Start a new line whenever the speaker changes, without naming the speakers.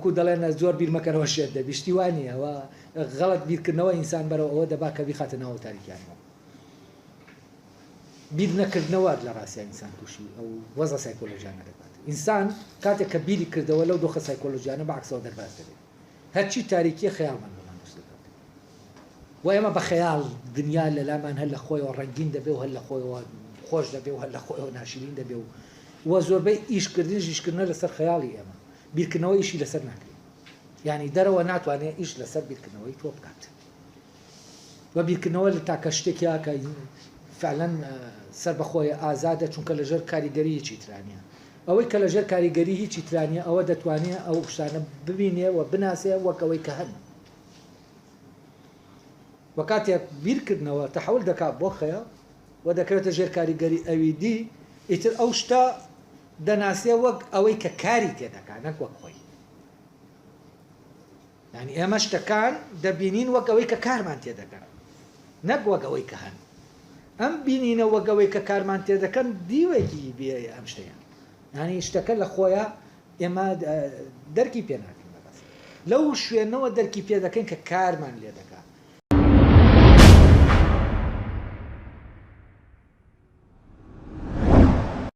وەکو دەڵێن زۆر بیر مەکەنەوە شێت دەبی شتیوان نیە و غەڵەت بیرکردنەوە ئینسان بەرەوە ئەوە دەبا کە بیخاتە ناو تاریکیانەوە بیر نەکردنەوە لە ڕاستی ئینسان تووشی ئەو وەزە سایکۆلۆژیانە دەبات ئینسان کاتێک کە بیری کردەوە لەو دۆخە سایکۆلۆژیانە بەعکسەوە دەرباز دەبێت هەرچی تاریکیە خەیاڵمان بەمان دروست دەکات و ئێمە بە خەیاڵ دنیا لە لامان هەر لە خۆیەوە ڕەنگین دەبێ و هەر لە خۆیەوە خۆش دەبێ و هەر لە خۆیەوە ناشرین دەبێ و زۆربەی ئیشکردنە لەسەر خەیاڵی ئێمە بیرکردنەوە ئیشی لەسەر ناکرێت یعنی دەرەوە ناتوانێت ئیش لەسەر بیرکردنەوەی تۆ بکات و بیرکردنەوە لە تاکە شتێکیا کە فعلا سەر بەخۆی ئازادە چونکە لەژێر کاریگەری هیچی ترانیە ئەوەی کە لەژێر کاریگەری هیچی ترانیە ئەوە دەتوانێت ئەو شتانە ببینێ و بناسێ وەکەوەی کە هەن و کاتێک بیرکردنەوە تەحول دەکات بۆ خەیاڵ و دەکرێتە ژێر کاریگەری ئەوی دی ئیتر ئەو شتە دەناسێ وەک ئەوەی کە کاری تێدەکات نەک وەک خۆی یعنی ئێمە شتەکان دەبینین وەک ئەوەی کە کارمان تێدەکەن نەک وەک ئەوەی کە هەن ئەم بینینە وەک ئەوەی کە کارمان تێدەکەن دیوێکی بێ ئەم شتەیە یعنی شتەکە لە خۆیە ئێمە دەرکی پێ ناکەین بەبەست لەو شوێنەوە دەرکی پێ دەکەین کە کارمان لێ دەکات